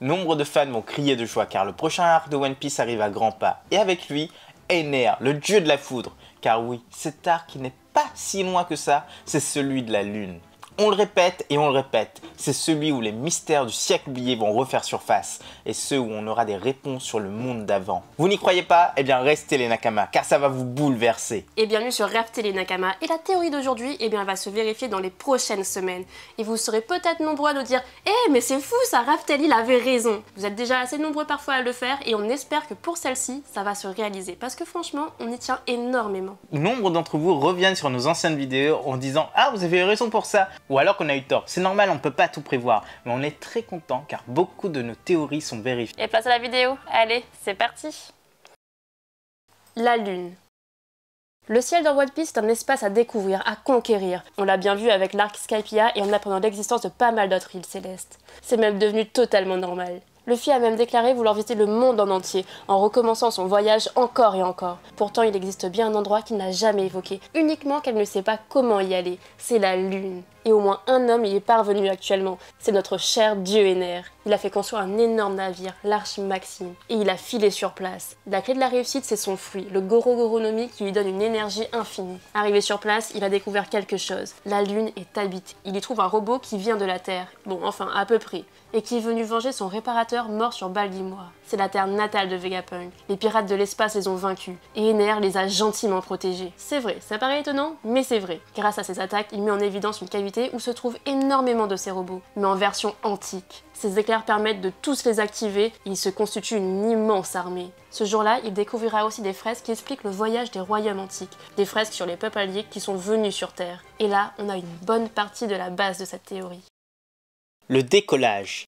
Nombre de fans vont crier de joie car le prochain arc de One Piece arrive à grands pas. Et avec lui, Ener, le dieu de la foudre. Car oui, cet arc n'est pas si loin que ça, c'est celui de la lune. On le répète et on le répète, c'est celui où les mystères du siècle oublié vont refaire surface et ceux où on aura des réponses sur le monde d'avant. Vous n'y croyez pas? Eh bien restez les Nakamas car ça va vous bouleverser. Et bienvenue sur Rêve Télé Nakama. Et la théorie d'aujourd'hui va se vérifier dans les prochaines semaines. Et vous serez peut-être nombreux à nous dire « Eh mais c'est fou ça, Rêve Télé il avait raison !» Vous êtes déjà assez nombreux parfois à le faire et on espère que pour celle-ci, ça va se réaliser. Parce que franchement, on y tient énormément. Nombre d'entre vous reviennent sur nos anciennes vidéos en disant « Ah, vous avez raison pour ça !» ou alors qu'on a eu tort. C'est normal, on ne peut pas tout prévoir. Mais on est très content car beaucoup de nos théories sont vérifiées. Et place à la vidéo. Allez, c'est parti. La Lune. Le ciel dans One Piece est un espace à découvrir, à conquérir. On l'a bien vu avec l'arc Skypiea et en apprenant l'existence de pas mal d'autres îles célestes. C'est même devenu totalement normal. Luffy a même déclaré vouloir visiter le monde en entier, en recommençant son voyage encore et encore. Pourtant, il existe bien un endroit qu'il n'a jamais évoqué, uniquement qu'elle ne sait pas comment y aller. C'est la Lune. Et au moins un homme y est parvenu actuellement. C'est notre cher dieu Ener. Il a fait construire un énorme navire, l'Arche Maxime, et il a filé sur place. La clé de la réussite, c'est son fruit, le Goro Goro no Mi qui lui donne une énergie infinie. Arrivé sur place, il a découvert quelque chose. La Lune est habitée. Il y trouve un robot qui vient de la Terre. Bon, enfin, à peu près. Et qui est venu venger son réparateur mort sur Balgimoir. C'est la terre natale de Vegapunk. Les pirates de l'espace les ont vaincus, et Ener les a gentiment protégés. C'est vrai, ça paraît étonnant, mais c'est vrai. Grâce à ses attaques, il met en évidence une cavité où se trouvent énormément de ces robots, mais en version antique. Ces éclairs permettent de tous les activer, et il se constitue une immense armée. Ce jour-là, il découvrira aussi des fresques qui expliquent le voyage des royaumes antiques, des fresques sur les peuples alliés qui sont venus sur Terre. Et là, on a une bonne partie de la base de cette théorie. Le décollage.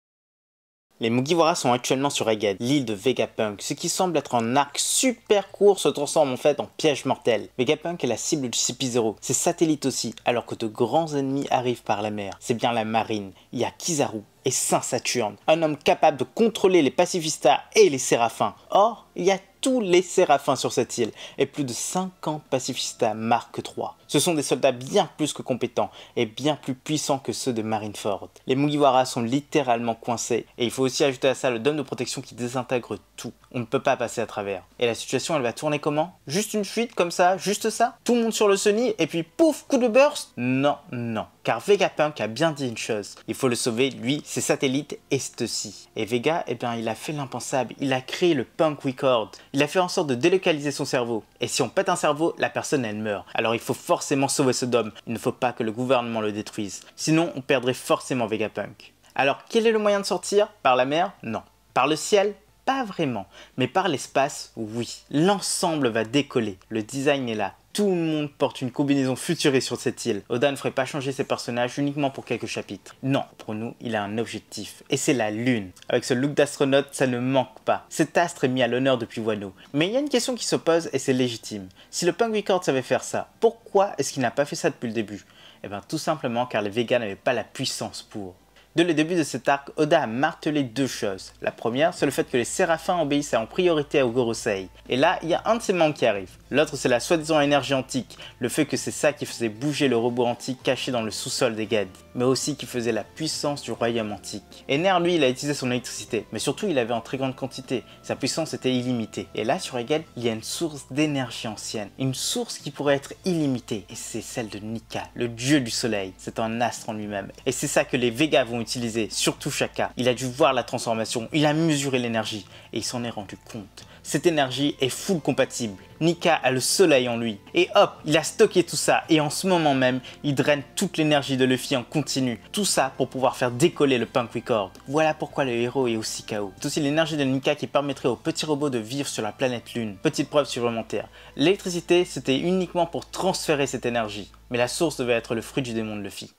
Les Mugiwara sont actuellement sur Egghead, l'île de Vegapunk. Ce qui semble être un arc super court se transforme en fait en piège mortel. Vegapunk est la cible du CP0, ses satellites aussi, alors que de grands ennemis arrivent par la mer. C'est bien la marine, il y a Kizaru et Saint Saturne, un homme capable de contrôler les pacifistas et les séraphins. Or, il y a tous les séraphins sur cette île et plus de 50 pacifistas Mark III. Ce sont des soldats bien plus que compétents et bien plus puissants que ceux de Marineford. Les Mugiwara sont littéralement coincés et il faut aussi ajouter à ça le dôme de protection qui désintègre tout. On ne peut pas passer à travers. Et la situation elle va tourner comment? Juste une fuite comme ça? Juste ça? Tout le monde sur le Sunny et puis pouf, coup de burst? Non, non. Car Vegapunk a bien dit une chose. Il faut le sauver, lui, ses satellites et ceci. Et Vega, eh bien, il a fait l'impensable. Il a créé le Punk Record. Il a fait en sorte de délocaliser son cerveau. Et si on pète un cerveau, la personne, elle meurt. Alors il faut forcément sauver ce dôme. Il ne faut pas que le gouvernement le détruise. Sinon, on perdrait forcément Vegapunk. Alors, quel est le moyen de sortir? Par la mer? Non. Par le ciel? Pas vraiment. Mais par l'espace, oui. L'ensemble va décoller. Le design est là. Tout le monde porte une combinaison futuriste sur cette île. Oda ne ferait pas changer ses personnages uniquement pour quelques chapitres. Non, pour nous, il a un objectif. Et c'est la Lune. Avec ce look d'astronaute, ça ne manque pas. Cet astre est mis à l'honneur depuis Wano. Mais il y a une question qui se pose et c'est légitime. Si le Punk Record savait faire ça, pourquoi est-ce qu'il n'a pas fait ça depuis le début? Eh bien tout simplement car les Vega n'avaient pas la puissance pour. Dès le début de cet arc, Oda a martelé deux choses. La première, c'est le fait que les séraphins obéissaient en priorité au Gorosei. Et là, il y a un de ses membres qui arrive. L'autre, c'est la soi-disant énergie antique, le fait que c'est ça qui faisait bouger le robot antique caché dans le sous-sol d'Egghead, mais aussi qui faisait la puissance du royaume antique. Ener, lui, il a utilisé son électricité, mais surtout, il avait en très grande quantité. Sa puissance était illimitée. Et là, sur Egghead, il y a une source d'énergie ancienne, une source qui pourrait être illimitée. Et c'est celle de Nika, le dieu du soleil. C'est un astre en lui-même. Et c'est ça que les Vega vont utiliser, surtout Shaka. Il a dû voir la transformation, il a mesuré l'énergie, et il s'en est rendu compte. Cette énergie est full compatible. Nika a le soleil en lui. Et hop, il a stocké tout ça. Et en ce moment même, il draine toute l'énergie de Luffy en continu. Tout ça pour pouvoir faire décoller le Punk Record. Voilà pourquoi le héros est aussi KO. C'est aussi l'énergie de Nika qui permettrait au petit robot de vivre sur la planète Lune. Petite preuve supplémentaire. L'électricité, c'était uniquement pour transférer cette énergie. Mais la source devait être le fruit du démon de Luffy.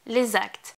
Les actes.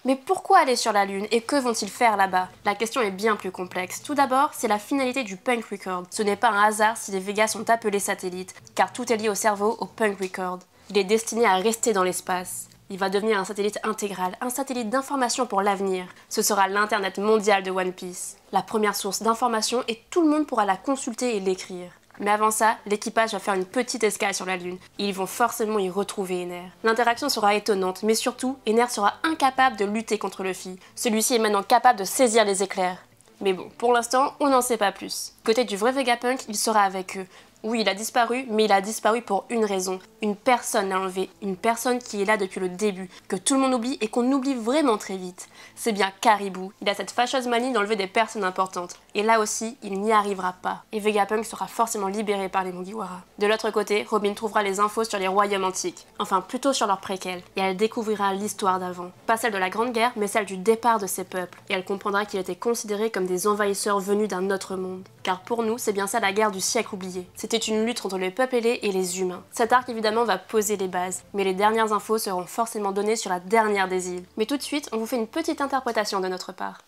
Mais pourquoi aller sur la Lune et que vont-ils faire là-bas? La question est bien plus complexe. Tout d'abord, c'est la finalité du Punk Record. Ce n'est pas un hasard si les Vegas sont appelés satellites, car tout est lié au cerveau, au Punk Record. Il est destiné à rester dans l'espace. Il va devenir un satellite intégral, un satellite d'information pour l'avenir. Ce sera l'internet mondial de One Piece. La première source d'information et tout le monde pourra la consulter et l'écrire. Mais avant ça, l'équipage va faire une petite escale sur la Lune. Et ils vont forcément y retrouver Ener. L'interaction sera étonnante, mais surtout, Ener sera incapable de lutter contre Luffy. Celui-ci est maintenant capable de saisir les éclairs. Mais bon, pour l'instant, on n'en sait pas plus. Côté du vrai Vegapunk, il sera avec eux. Oui, il a disparu, mais il a disparu pour une raison. Une personne l'a enlevé, une personne qui est là depuis le début, que tout le monde oublie et qu'on oublie vraiment très vite. C'est bien Caribou. Il a cette fâcheuse manie d'enlever des personnes importantes. Et là aussi, il n'y arrivera pas. Et Vegapunk sera forcément libéré par les Mugiwara. De l'autre côté, Robin trouvera les infos sur les royaumes antiques. Enfin, plutôt sur leur préquel. Et elle découvrira l'histoire d'avant. Pas celle de la Grande Guerre, mais celle du départ de ces peuples. Et elle comprendra qu'ils étaient considérés comme des envahisseurs venus d'un autre monde. Car pour nous, c'est bien ça la guerre du siècle oublié. C'était une lutte entre les peuples ailés et les humains. Cet arc évidemment va poser les bases, mais les dernières infos seront forcément données sur la dernière des îles. Mais tout de suite, on vous fait une petite interprétation de notre part.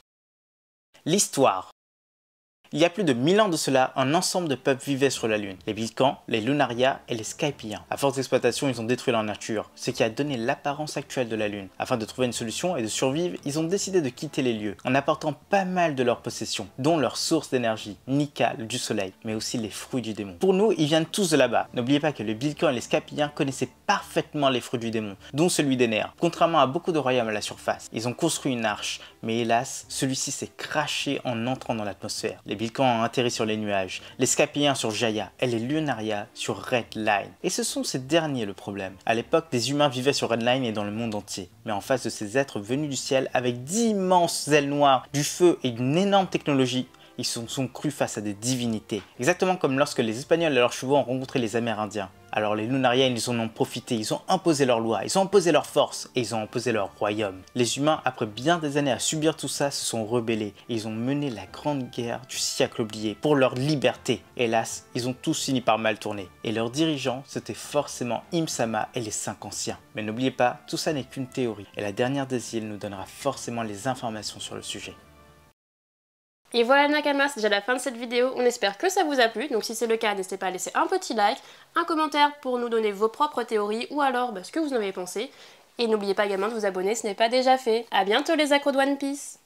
L'histoire. Il y a plus de 1000 ans de cela, un ensemble de peuples vivaient sur la Lune. Les Vulcans, les Lunaria et les Skypiens. À force d'exploitation, ils ont détruit leur nature, ce qui a donné l'apparence actuelle de la Lune. Afin de trouver une solution et de survivre, ils ont décidé de quitter les lieux, en apportant pas mal de leurs possessions, dont leur source d'énergie, Nika, le dieu soleil, mais aussi les fruits du démon. Pour nous, ils viennent tous de là-bas. N'oubliez pas que les Vulcans et les Skypiens connaissaient parfaitement les fruits du démon, dont celui d'Ener. Contrairement à beaucoup de royaumes à la surface, ils ont construit une arche, mais hélas, celui-ci s'est craché en entrant dans l'atmosphère. Les Vulcans ont atterri sur les nuages, les Skypiens sur Jaya et les Lunaria sur Red Line. Et ce sont ces derniers le problème. À l'époque, des humains vivaient sur Red Line et dans le monde entier. Mais en face de ces êtres venus du ciel avec d'immenses ailes noires, du feu et d'une énorme technologie, ils se sont crus face à des divinités. Exactement comme lorsque les Espagnols et leurs chevaux ont rencontré les Amérindiens. Alors les Lunaria, ils en ont profité, ils ont imposé leurs lois, ils ont imposé leur force et ils ont imposé leur royaume. Les humains, après bien des années à subir tout ça, se sont rebellés et ils ont mené la grande guerre du siècle oublié pour leur liberté. Hélas, ils ont tous fini par mal tourner. Et leurs dirigeants, c'était forcément Im-sama et les 5 anciens. Mais n'oubliez pas, tout ça n'est qu'une théorie. Et la dernière des îles nous donnera forcément les informations sur le sujet. Et voilà Nakama, c'est déjà la fin de cette vidéo, on espère que ça vous a plu, donc si c'est le cas, n'hésitez pas à laisser un petit like, un commentaire pour nous donner vos propres théories ou alors ce que vous en avez pensé. Et n'oubliez pas également de vous abonner, ce n'est pas déjà fait. A bientôt les accros de One Piece.